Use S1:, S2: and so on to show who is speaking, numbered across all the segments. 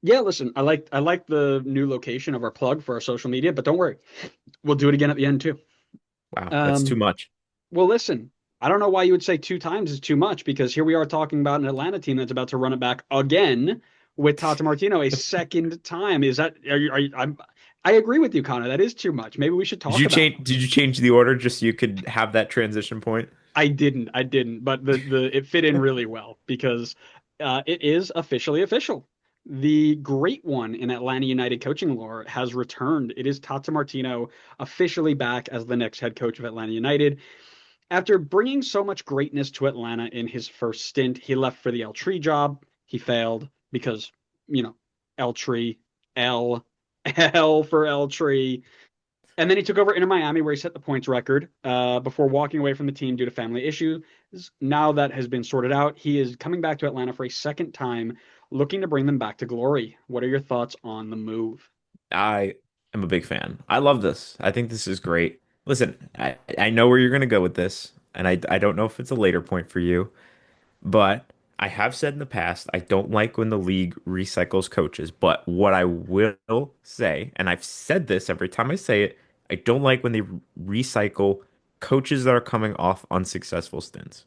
S1: Yeah, listen, I like the new location of our plug for our social media, but don't worry, we'll do it again at the end too.
S2: Wow, that's too
S1: Um,
S2: much.
S1: well, listen, I don't know why you would say two times is too much because here we are talking about an Atlanta team that's about to run it back again with Tata Martino a second time. Is that I agree with you, Connor. That is too much. Maybe we should talk about it.
S2: Did you change the order just so you could have that transition point?
S1: I didn't, but the it fit in really well because it is officially official. The great one in Atlanta United coaching lore has returned. It is Tata Martino officially back as the next head coach of Atlanta United. After bringing so much greatness to Atlanta in his first stint, he left for the El Tree job. He failed because, you know, El Tree, L, L for El Tree. And then he took over Inter Miami, where he set the points record before walking away from the team due to family issues. Now that has been sorted out, he is coming back to Atlanta for a second time, looking to bring them back to glory. What are your thoughts on the move?
S2: I am a big fan. I love this. I think this is great. Listen, I know where you're going to go with this, and I don't know if it's a later point for you, but I have said in the past, I don't like when the league recycles coaches. But what I will say, and I've said this every time I say it, I don't like when they recycle coaches that are coming off unsuccessful stints.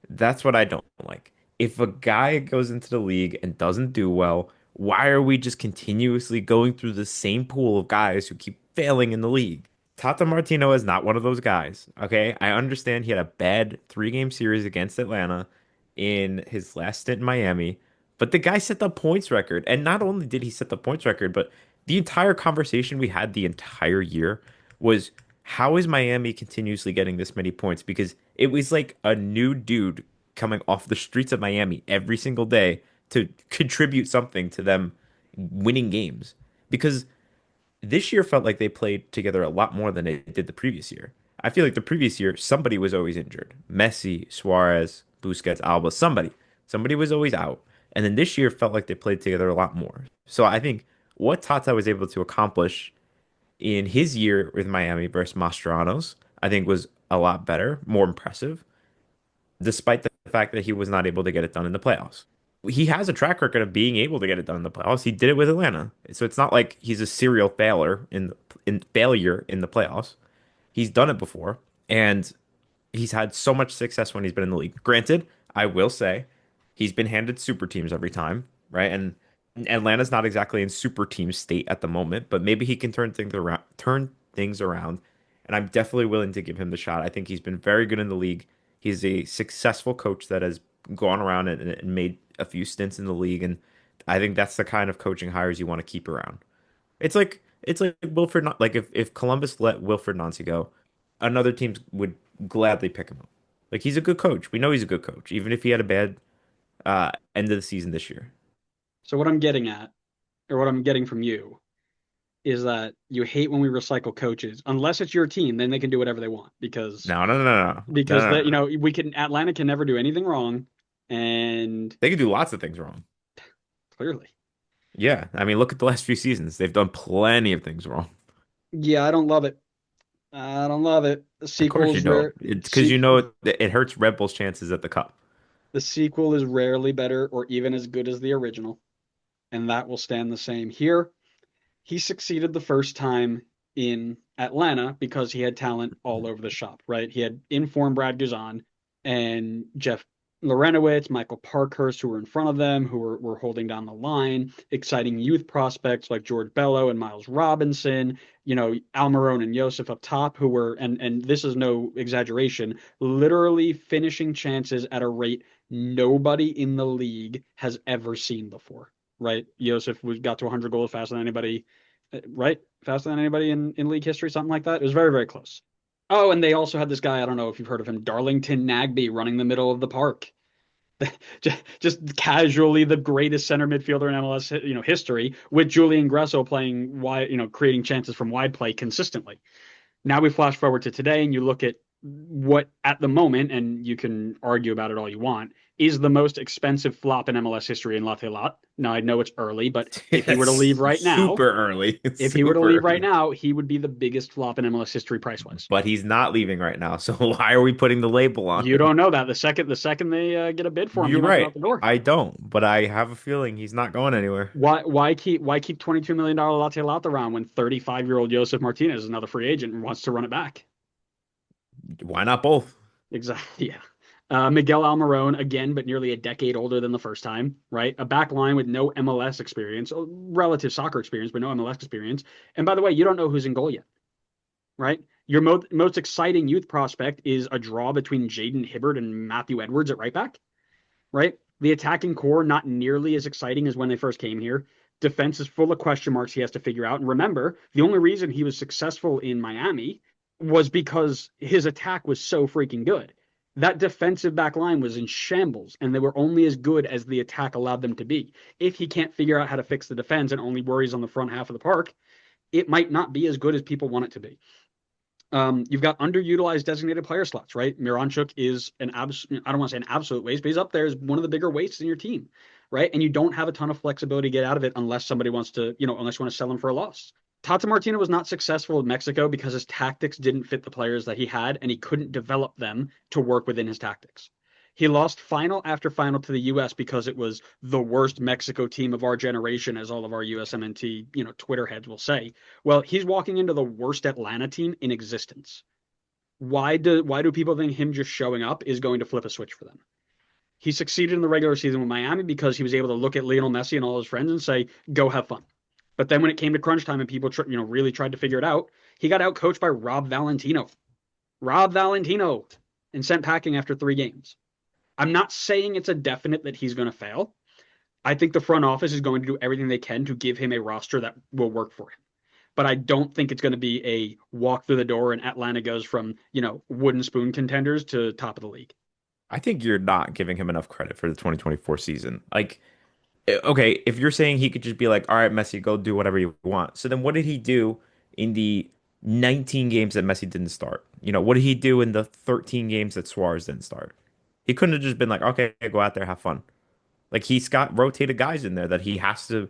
S2: That's what I don't like. If a guy goes into the league and doesn't do well, why are we just continuously going through the same pool of guys who keep failing in the league? Tata Martino is not one of those guys. Okay. I understand he had a bad 3 game series against Atlanta in his last stint in Miami, but the guy set the points record. And not only did he set the points record, but the entire conversation we had the entire year was how is Miami continuously getting this many points? Because it was like a new dude coming off the streets of Miami every single day to contribute something to them winning games. Because this year felt like they played together a lot more than they did the previous year. I feel like the previous year somebody was always injured. Messi, Suarez, Busquets, Alba, somebody. Somebody was always out. And then this year felt like they played together a lot more. So I think what Tata was able to accomplish in his year with Miami versus Mascherano's, I think was a lot better, more impressive, despite the fact that he was not able to get it done in the playoffs. He has a track record of being able to get it done in the playoffs. He did it with Atlanta. So it's not like he's a serial failure in the playoffs. He's done it before, and he's had so much success when he's been in the league. Granted, I will say he's been handed super teams every time, right? And Atlanta's not exactly in super team state at the moment, but maybe he can turn things around. And I'm definitely willing to give him the shot. I think he's been very good in the league. He's a successful coach that has gone around and made a few stints in the league, and I think that's the kind of coaching hires you want to keep around. It's like Wilfred, like if Columbus let Wilfred Nancy go, another team would gladly pick him up. Like he's a good coach. We know he's a good coach, even if he had a bad end of the season this year.
S1: So what I'm getting at, or what I'm getting from you, is that you hate when we recycle coaches, unless it's your team, then they can do whatever they want
S2: No, no, no, no, no, no,
S1: because
S2: no,
S1: that
S2: no.
S1: we can Atlanta can never do anything wrong, and
S2: They could do lots of things wrong.
S1: clearly,
S2: Yeah, I mean, look at the last few seasons. They've done plenty of things wrong.
S1: yeah, I don't love it. I don't love it. The
S2: Of course you
S1: sequel's
S2: don't.
S1: rare.
S2: It's because you
S1: Sequel,
S2: know it hurts Red Bull's chances at the cup.
S1: the sequel is rarely better or even as good as the original, and that will stand the same here. He succeeded the first time in Atlanta because he had talent all over the shop, right? He had informed Brad Guzan and Jeff Lorenowitz, Michael Parkhurst, who were in front of them, who were holding down the line, exciting youth prospects like George Bello and Miles Robinson, Almiron and Joseph up top, who were, and this is no exaggeration, literally finishing chances at a rate nobody in the league has ever seen before, right? Joseph got to 100 goals faster than anybody, right? Faster than anybody in league history, something like that. It was very, very close. Oh, and they also had this guy, I don't know if you've heard of him, Darlington Nagby running the middle of the park. Just casually the greatest center midfielder in MLS, history, with Julian Gresso playing wide, creating chances from wide play consistently. Now we flash forward to today and you look at what at the moment, and you can argue about it all you want, is the most expensive flop in MLS history in LaFayette. Now I know it's early, but if he were to leave
S2: It's
S1: right now,
S2: super early. It's
S1: if he were to
S2: super
S1: leave right
S2: early.
S1: now, he would be the biggest flop in MLS history price wise.
S2: But he's not leaving right now. So why are we putting the label on
S1: You
S2: him?
S1: don't know that. The second they get a bid for him, he
S2: You're
S1: might be
S2: right.
S1: out the door.
S2: I don't, but I have a feeling he's not going anywhere.
S1: Why keep $22 million Latte Lout around when 35-year-old Josef Martinez is another free agent and wants to run it back?
S2: Why not both?
S1: Exactly. Yeah. Miguel Almiron again, but nearly a decade older than the first time, right? A back line with no MLS experience, relative soccer experience, but no MLS experience. And by the way, you don't know who's in goal yet, right? Your most exciting youth prospect is a draw between Jaden Hibbert and Matthew Edwards at right back, right? The attacking core, not nearly as exciting as when they first came here. Defense is full of question marks he has to figure out. And remember, the only reason he was successful in Miami was because his attack was so freaking good. That defensive back line was in shambles, and they were only as good as the attack allowed them to be. If he can't figure out how to fix the defense and only worries on the front half of the park, it might not be as good as people want it to be. You've got underutilized designated player slots, right? Miranchuk is I don't want to say an absolute waste, but he's up there as one of the bigger wastes in your team, right? And you don't have a ton of flexibility to get out of it unless somebody wants to, unless you want to sell him for a loss. Tata Martino was not successful in Mexico because his tactics didn't fit the players that he had, and he couldn't develop them to work within his tactics. He lost final after final to the U.S. because it was the worst Mexico team of our generation, as all of our USMNT, Twitter heads will say. Well, he's walking into the worst Atlanta team in existence. Why do people think him just showing up is going to flip a switch for them? He succeeded in the regular season with Miami because he was able to look at Lionel Messi and all his friends and say, "Go have fun." But then when it came to crunch time and people, really tried to figure it out, he got out coached by Rob Valentino. Rob Valentino, and sent packing after 3 games. I'm not saying it's a definite that he's going to fail. I think the front office is going to do everything they can to give him a roster that will work for him. But I don't think it's going to be a walk through the door and Atlanta goes from, wooden spoon contenders to top of the league.
S2: I think you're not giving him enough credit for the 2024 season. Like, okay, if you're saying he could just be like, all right, Messi, go do whatever you want. So then what did he do in the 19 games that Messi didn't start? What did he do in the 13 games that Suarez didn't start? He couldn't have just been like, okay, go out there, have fun. Like he's got rotated guys in there that he has to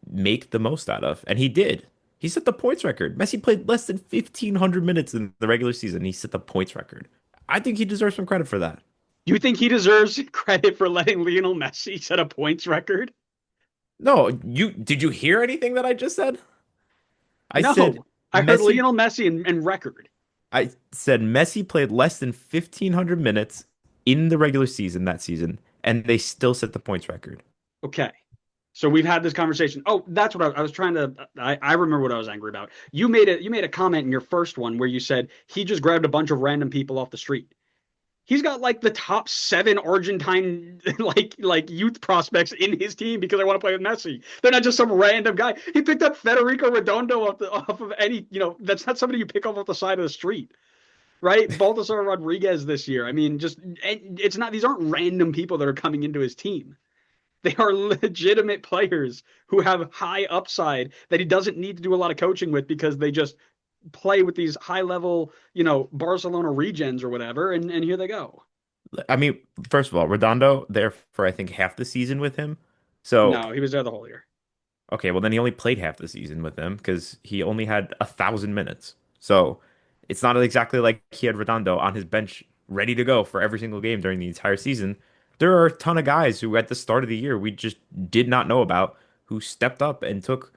S2: make the most out of. And he did. He set the points record. Messi played less than 1,500 minutes in the regular season. He set the points record. I think he deserves some credit for that.
S1: You think he deserves credit for letting Lionel Messi set a points record?
S2: No, did you hear anything that I just said? I said
S1: No. I heard
S2: Messi
S1: Lionel Messi and record.
S2: I said Messi played less than 1,500 minutes in the regular season that season, and they still set the points record.
S1: Okay. So we've had this conversation. Oh, that's what I was trying to. I remember what I was angry about. You made a comment in your first one where you said he just grabbed a bunch of random people off the street. He's got like the top 7 Argentine like youth prospects in his team because I want to play with Messi. They're not just some random guy. He picked up Federico Redondo off of any, that's not somebody you pick off the side of the street, right? Baltasar Rodriguez this year. I mean, just it's not, these aren't random people that are coming into his team. They are legitimate players who have high upside that he doesn't need to do a lot of coaching with because they just play with these high level, Barcelona regens or whatever, and here they go.
S2: I mean, first of all, Redondo there for I think half the season with him. So,
S1: No, he was there the whole year.
S2: okay, well then he only played half the season with them because he only had 1,000 minutes. So it's not exactly like he had Redondo on his bench ready to go for every single game during the entire season. There are a ton of guys who at the start of the year we just did not know about who stepped up and took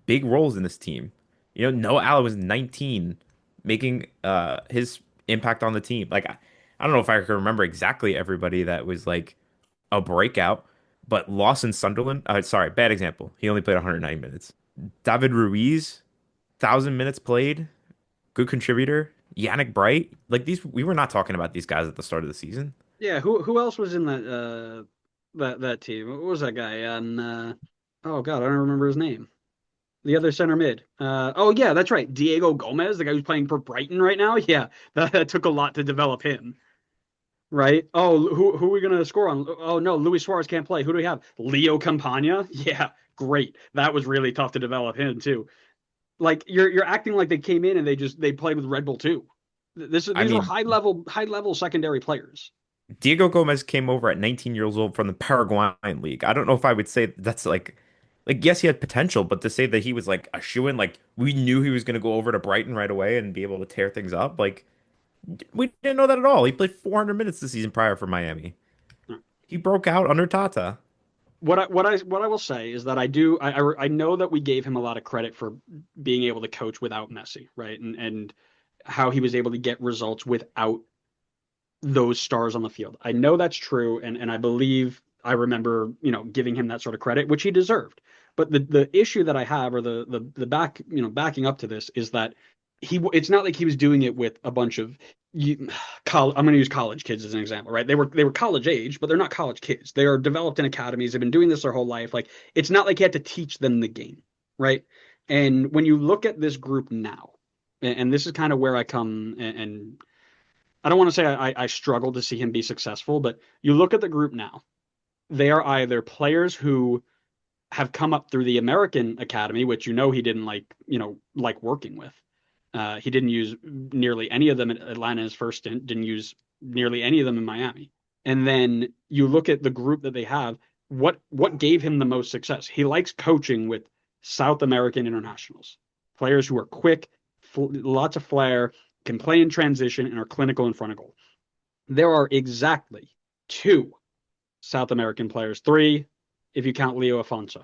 S2: big roles in this team. Noah Allen was 19, making his impact on the team. Like I don't know if I can remember exactly everybody that was like a breakout, but Lawson Sunderland, sorry, bad example. He only played 190 minutes. David Ruiz, 1,000 minutes played, good contributor. Yannick Bright, like these, we were not talking about these guys at the start of the season.
S1: Yeah, who else was in that team? What was that guy? And oh god, I don't remember his name. The other center mid. Oh yeah, that's right. Diego Gomez, the guy who's playing for Brighton right now. Yeah, that took a lot to develop him. Right? Oh, who are we gonna score on? Oh no, Luis Suarez can't play. Who do we have? Leo Campagna? Yeah, great. That was really tough to develop him too. Like you're acting like they came in and they played with Red Bull too.
S2: I
S1: These were
S2: mean,
S1: high level secondary players.
S2: Diego Gomez came over at 19 years old from the Paraguayan league. I don't know if I would say that's like yes, he had potential, but to say that he was like a shoo-in, like we knew he was going to go over to Brighton right away and be able to tear things up, like we didn't know that at all. He played 400 minutes the season prior for Miami. He broke out under Tata.
S1: What I will say is that I know that we gave him a lot of credit for being able to coach without Messi, right? And how he was able to get results without those stars on the field. I know that's true, and I believe I remember, giving him that sort of credit, which he deserved. But the issue that I have, or the backing up to this, is that it's not like he was doing it with a bunch of I'm going to use college kids as an example, right? They were college age, but they're not college kids. They are developed in academies. They've been doing this their whole life. Like it's not like he had to teach them the game, right? And when you look at this group now, and this is kind of where I come and I don't want to say I struggle to see him be successful, but you look at the group now. They are either players who have come up through the American Academy, which he didn't like working with. He didn't use nearly any of them at Atlanta his first stint, didn't use nearly any of them in Miami. And then you look at the group that they have, what gave him the most success? He likes coaching with South American internationals, players who are quick, lots of flair, can play in transition, and are clinical in front of goal. There are exactly two South American players, three if you count Leo Afonso,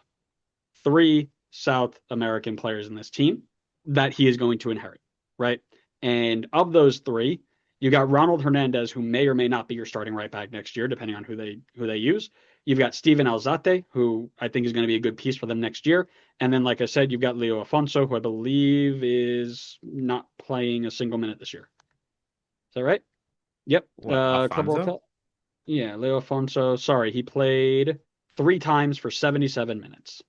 S1: three South American players in this team that he is going to inherit, right? And of those three, you got Ronald Hernandez, who may or may not be your starting right back next year, depending on who they use. You've got Steven Alzate, who I think is going to be a good piece for them next year. And then, like I said, you've got Leo Afonso, who I believe is not playing a single minute this year. Is that right? Yep.
S2: What,
S1: Club World
S2: Alfonso?
S1: Cup. Yeah, Leo Afonso. Sorry, he played three times for 77 minutes.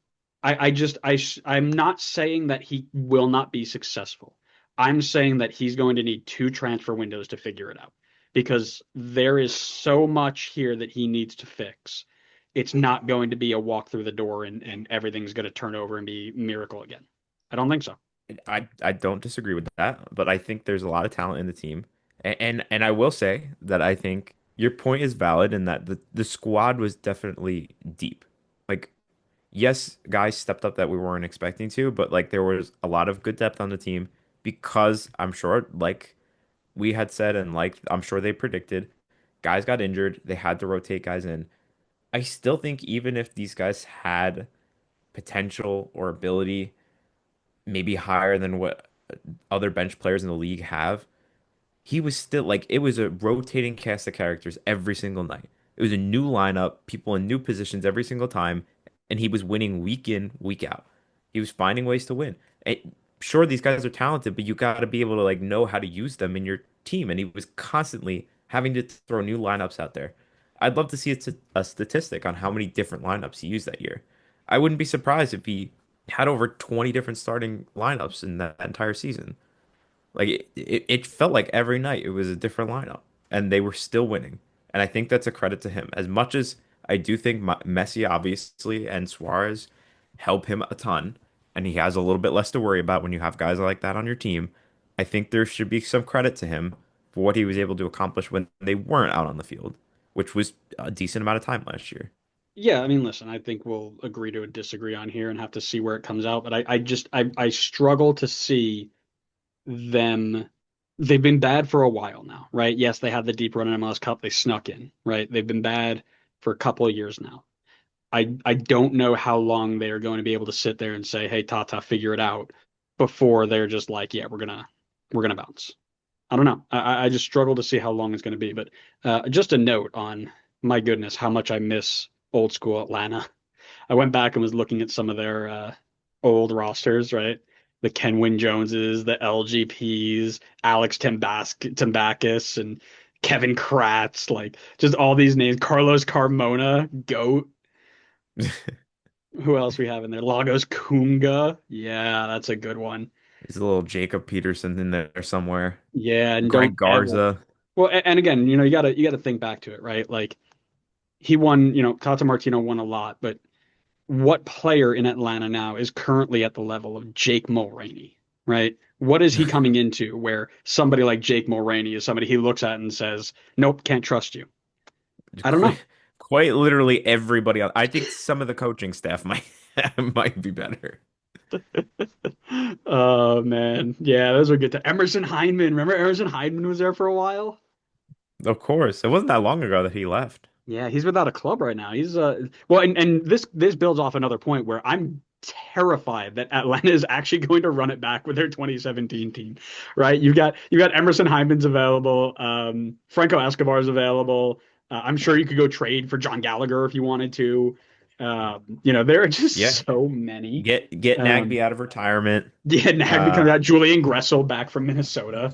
S1: I'm not saying that he will not be successful. I'm saying that he's going to need two transfer windows to figure it out because there is so much here that he needs to fix. It's not going to be a walk through the door and everything's going to turn over and be miracle again. I don't think so.
S2: I don't disagree with that, but I think there's a lot of talent in the team. And I will say that I think your point is valid in that the squad was definitely deep. Like, yes, guys stepped up that we weren't expecting to, but like there was a lot of good depth on the team because I'm sure, like we had said, and like I'm sure they predicted, guys got injured. They had to rotate guys in. I still think even if these guys had potential or ability, maybe higher than what other bench players in the league have, he was still like it was a rotating cast of characters every single night. It was a new lineup, people in new positions every single time, and he was winning week in, week out. He was finding ways to win. And sure, these guys are talented, but you got to be able to like know how to use them in your team. And he was constantly having to throw new lineups out there. I'd love to see a statistic on how many different lineups he used that year. I wouldn't be surprised if he had over 20 different starting lineups in that entire season. Like it felt like every night it was a different lineup, and they were still winning. And I think that's a credit to him. As much as I do think Messi obviously and Suarez help him a ton, and he has a little bit less to worry about when you have guys like that on your team. I think there should be some credit to him for what he was able to accomplish when they weren't out on the field, which was a decent amount of time last year.
S1: Yeah, I mean, listen, I think we'll agree to disagree on here and have to see where it comes out. But I struggle to see them. They've been bad for a while now, right? Yes, they had the deep run in MLS Cup. They snuck in, right? They've been bad for a couple of years now. I don't know how long they are going to be able to sit there and say, "Hey, Tata, figure it out," before they're just like, "Yeah, we're gonna bounce." I don't know. I just struggle to see how long it's going to be. But just a note on, my goodness, how much I miss old school Atlanta. I went back and was looking at some of their old rosters, right? The Kenwyn Joneses, the LGPs, Alex Tambakis, and Kevin Kratz, like just all these names. Carlos Carmona, GOAT. Who else we have in there? Lagos Kunga. Yeah, that's a good one.
S2: There's a little Jacob Peterson in there somewhere.
S1: Yeah, and don't
S2: Greg
S1: ever.
S2: Garza.
S1: Well, and again, you gotta think back to it, right? Like he won, Tata Martino won a lot, but what player in Atlanta now is currently at the level of Jake Mulroney, right? What is he coming into where somebody like Jake Mulroney is somebody he looks at and says, "Nope, can't trust you." I don't know.
S2: Quite literally everybody else. I think some of the coaching staff might might be better.
S1: Oh man, yeah, those were good. Emerson Hyndman, remember Emerson Hyndman was there for a while?
S2: Of course. It wasn't that long ago that he left.
S1: Yeah, he's without a club right now. He's well, and this builds off another point where I'm terrified that Atlanta is actually going to run it back with their 2017 team, right? You've got Emerson Hyndman's available, Franco Escobar's available. I'm sure you could go trade for John Gallagher if you wanted to. There are
S2: Yeah.
S1: just so many.
S2: Get
S1: Um,
S2: Nagby out of retirement.
S1: yeah, Nagby
S2: Uh
S1: comes out, Julian Gressel back from Minnesota.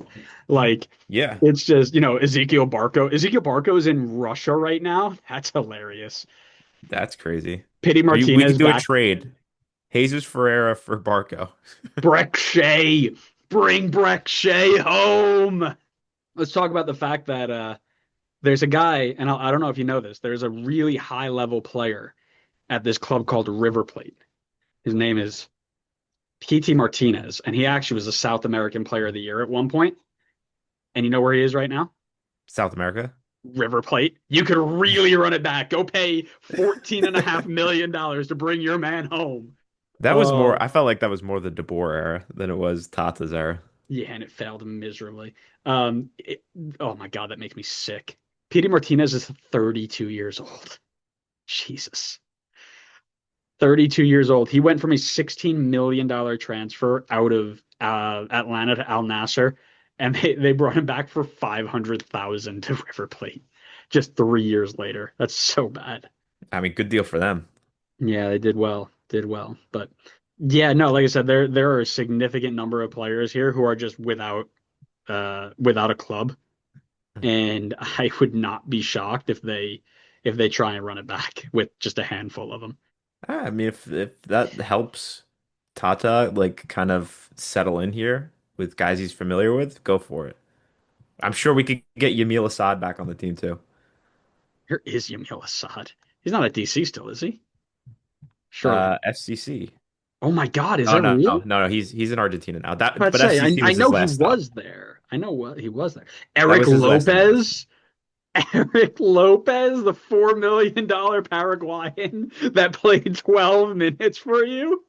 S1: Like,
S2: yeah,
S1: it's just, Ezekiel Barco. Ezekiel Barco is in Russia right now. That's hilarious.
S2: that's crazy.
S1: Pity
S2: We could
S1: Martinez
S2: do a
S1: back.
S2: trade. Jesus Ferreira for Barco.
S1: Breck Shea. Bring Breck Shea home. Let's talk about the fact that there's a guy, and I don't know if you know this, there's a really high level player at this club called River Plate. His name is PT Martinez, and he actually was a South American Player of the Year at one point. And you know where he is right now?
S2: South America.
S1: River Plate. You could really run it back. Go pay $14.5 million to bring your man home.
S2: That was more,
S1: Oh,
S2: I felt like that was more the De Boer era than it was Tata's era.
S1: yeah, and it failed miserably. Um, it, oh my God, that makes me sick. Pity Martinez is 32 years old. Jesus. 32 years old. He went from a $16 million transfer out of Atlanta to Al Nasser, and they brought him back for 500,000 to River Plate just 3 years later. That's so bad.
S2: I mean, good deal for them.
S1: Yeah, they did well. But yeah, no, like I said, there are a significant number of players here who are just without a club, and I would not be shocked if they try and run it back with just a handful of them.
S2: I mean, if that helps Tata like kind of settle in here with guys he's familiar with, go for it. I'm sure we could get Yamil Assad back on the team too.
S1: Where is Yamil Assad? He's not at DC still, is he? Surely.
S2: FCC.
S1: Oh my God, is
S2: Oh
S1: that
S2: no, no,
S1: real?
S2: no, no. He's in Argentina now. That
S1: I'd
S2: but
S1: say
S2: FCC
S1: I
S2: was his
S1: know he
S2: last stop.
S1: was there. I know what he was there.
S2: That
S1: Eric
S2: was his last MLS.
S1: Lopez. Eric Lopez, the $4 million Paraguayan that played 12 minutes for you.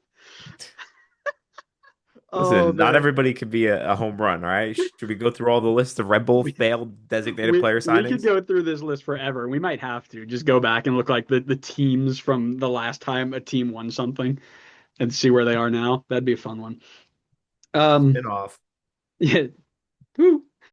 S1: Oh
S2: Listen, not
S1: man,
S2: everybody could be a home run, all right? Should we go through all the list of Red Bull
S1: we
S2: failed designated
S1: we
S2: player
S1: we could
S2: signings?
S1: go through this list forever. We might have to just go back and look like the teams from the last time a team won something and see where they are now. That'd be a fun one. Um,
S2: Spin off.
S1: yeah. Woo.